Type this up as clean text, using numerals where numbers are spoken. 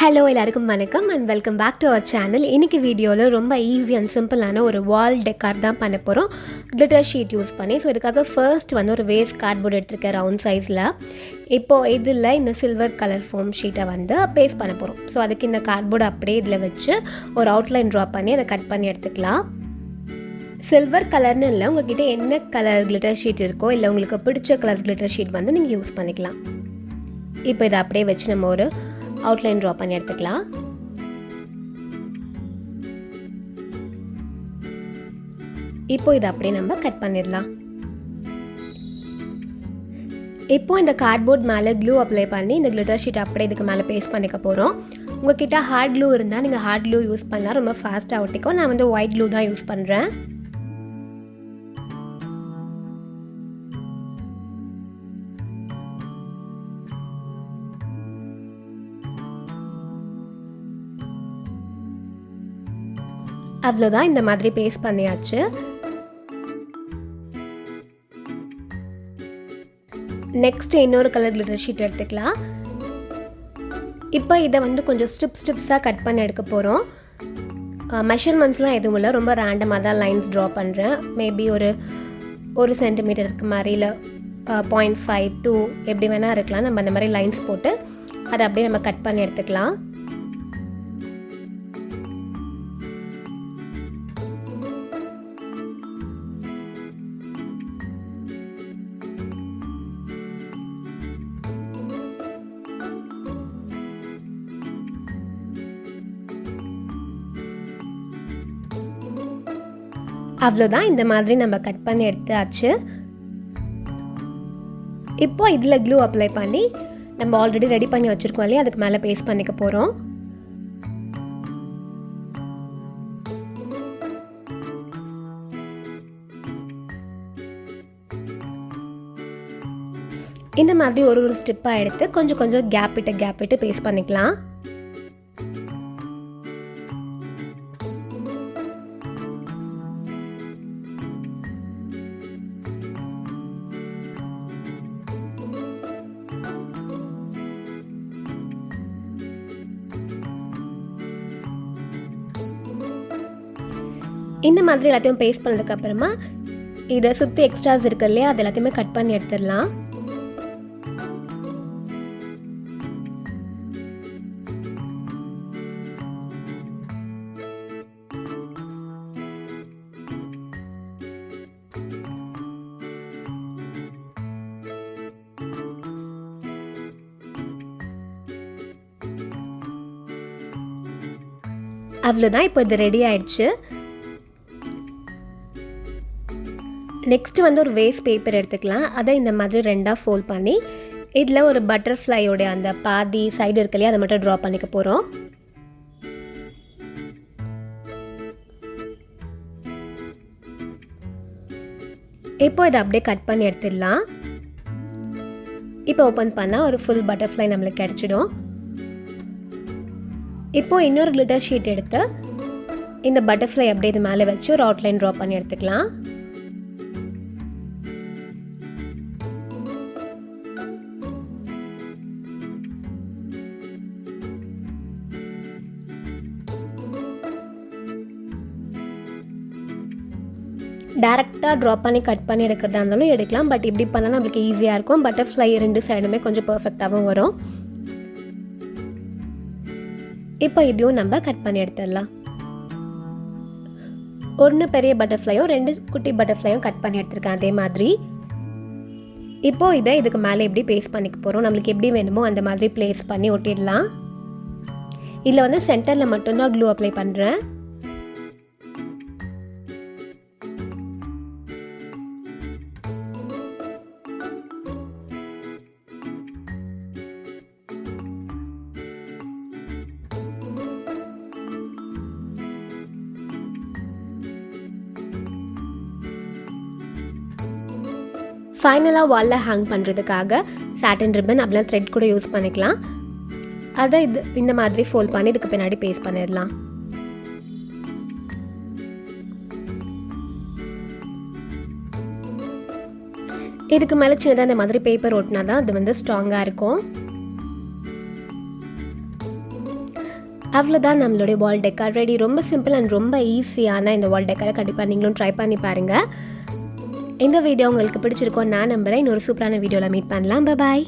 Hello எல்லாருக்கும் வணக்கம் and welcome back to our channel. இன்றைக்கி வீடியோவில் ரொம்ப ஈஸி அண்ட் சிம்பிளான ஒரு வால் டெக்கார் தான் பண்ண போகிறோம் கிளிட்டர் ஷீட் யூஸ் பண்ணி. ஸோ இதுக்காக ஃபர்ஸ்ட் ஒரு வேஸ்ட் கார்ட்போர்ட் எடுத்துருக்கேன் ரவுண்ட் சைஸில். இப்போது இதில் இந்த சில்வர் கலர் ஃபோம் ஷீட்டை பேஸ்ட் பண்ண போகிறோம். ஸோ அதுக்கு இந்த கார்ட்போர்டு அப்படியே இதில் வச்சு ஒரு அவுட்லைன் ட்ரா பண்ணி அதை கட் பண்ணி எடுத்துக்கலாம். சில்வர் கலர்னு இல்லை, உங்கள்கிட்ட என்ன கலர் கிளிட்டர் ஷீட் இருக்கோ இல்லை உங்களுக்கு பிடிச்ச கலர் கிளிட்டர் ஷீட் நீங்கள் யூஸ் பண்ணிக்கலாம். இப்போ இதை அப்படியே வச்சு நம்ம ஒரு அவுட்லைன் ட்ரா பண்ணி எடுத்துக்கலாம். இப்போ இதை அப்படியே நம்ம கட் பண்ணிடலாம். இப்போ இந்த கார்ட்போர்ட் மேலே க்ளூ அப்ளை பண்ணி இந்த கிளிட்டர் ஷீட் அப்படியே இதுக்கு மேலே பேஸ்ட் பண்ணிக்க போகிறோம். உங்ககிட்ட ஹார்ட் க்ளூ இருந்தால் நீங்கள் ஹார்ட் க்ளூ யூஸ் பண்ணால் ரொம்ப ஃபாஸ்ட்டாக ஒட்டிக்கும். நான் ஒயிட் க்ளூ தான் யூஸ் பண்ணுறேன். அவ்வளோதான், இந்த மாதிரி பேஸ்ட் பண்ணியாச்சு. நெக்ஸ்ட் இன்னொரு கலர் கிளிட்டர் ஷீட் எடுத்துக்கலாம். இப்போ இதை கொஞ்சம் ஸ்ட்ரிப்ஸாக கட் பண்ணி எடுக்க போகிறோம். மெஷர்மெண்ட்ஸ்லாம் எதுவும் இல்லை, ரொம்ப ரேண்டமாக தான் லைன்ஸ் ட்ரா பண்ணுறேன். மேபி ஒரு சென்டிமீட்டருக்கு மாதிரி இல்லை 0.5 2 எப்படி வேணால் இருக்கலாம். நம்ம அந்த மாதிரி லைன்ஸ் போட்டு அதை அப்படியே நம்ம கட் பண்ணி எடுத்துக்கலாம். அவ்வளோதான், இந்த மாதிரி நம்ம கட் பண்ணி எடுத்தாச்சு. இப்போ இதில் க்ளூ அப்ளை பண்ணி நம்ம ஆல்ரெடி ரெடி பண்ணி வச்சுருக்கோம் இல்லையா, அதுக்கு மேலே பேஸ்ட் பண்ணிக்க போகிறோம். இந்த மாதிரி ஒரு ஸ்டெப்பாக எடுத்து கொஞ்சம் கேப் விட்டு பேஸ்ட் பண்ணிக்கலாம். இந்த மாதிரி எல்லாத்தையும் பேஸ்ட் பண்ணதுக்கப்புறமா இதை சுற்றி எக்ஸ்ட்ராஸ் இருக்கு இல்லையா, அது எல்லாத்தையுமே கட் பண்ணி எடுத்துடலாம். அவ்வளோதான், இப்போ இது ரெடி ஆயிடுச்சு. நெக்ஸ்ட் ஒரு வேஸ்ட் பேப்பர் எடுத்துக்கலாம். அதை இந்த மாதிரி ரெண்டாக ஃபோல்ட் பண்ணி இதில் ஒரு பட்டர்ஃப்ளையோடைய அந்த பாதி சைடு இருக்கு இல்லையா, அதை மட்டும் ட்ரா பண்ணிக்க போகிறோம். இப்போ இதை அப்படியே கட் பண்ணி எடுத்துடலாம். இப்போ ஓப்பன் பண்ணால் ஒரு ஃபுல் பட்டர்ஃப்ளை நம்மளுக்கு கிடச்சிடும். இப்போ இன்னொரு கிளிட்டர் ஷீட் எடுத்து இந்த பட்டர்ஃப்ளை அப்படியே இது மேலே வச்சு ஒரு அவுட்லைன் ட்ரா பண்ணி எடுத்துக்கலாம். டேரெக்டாக ட்ரா பண்ணி கட் பண்ணி எடுக்கிறதா இருந்தாலும் எடுக்கலாம். பட் இப்படி பண்ணால் நம்மளுக்கு ஈஸியாக இருக்கும். பட்டர்ஃப்ளை ரெண்டு சைடுமே கொஞ்சம் பர்ஃபெக்டாகவும் வரும். இப்போ இதையும் நம்ம கட் பண்ணி எடுத்துடலாம். ஒன்று பெரிய பட்டர்ஃப்ளையும் 2 குட்டி பட்டர்ஃப்ளையும் கட் பண்ணி எடுத்துருக்கேன் அதே மாதிரி. இப்போது இதை இதுக்கு மேலே எப்படி பேஸ்ட் பண்ணிக்க போகிறோம். நம்மளுக்கு எப்படி வேணுமோ அந்த மாதிரி ப்ளேஸ் பண்ணி ஒட்டிடலாம். இதில் சென்டரில் மட்டும்தான் க்ளூ அப்ளை பண்ணுறேன். ஃபைனலாக வாலில் ஹேங் பண்ணுறதுக்காக சாட்டின் ரிப்பன் அப்படிலாம் த்ரெட் கூட யூஸ் பண்ணிக்கலாம். அதை இந்த மாதிரி ஃபோல்ட் பண்ணி இதுக்கு பின்னாடி பேஸ்ட் பண்ணிடலாம். இதுக்கு மேலே சின்னதாக இந்த மாதிரி பேப்பர் ஒட்டினா தான் அது ஸ்ட்ராங்காக இருக்கும். அவ்வளோதான் நம்மளுடைய வால் டெக்கார் ரெடி. ரொம்ப சிம்பிள் அண்ட் ரொம்ப ஈஸியான இந்த வால் டெக்காரை கண்டிப்பாக நீங்களும் ட்ரை பண்ணி பாருங்கள். இந்த வீடியோ உங்களுக்கு பிடிச்சிருக்கோம் நான் நம்புகிறேன். இன்னொரு சூப்பரான வீடியோவில் மீட் பண்ணலாம். பாய்.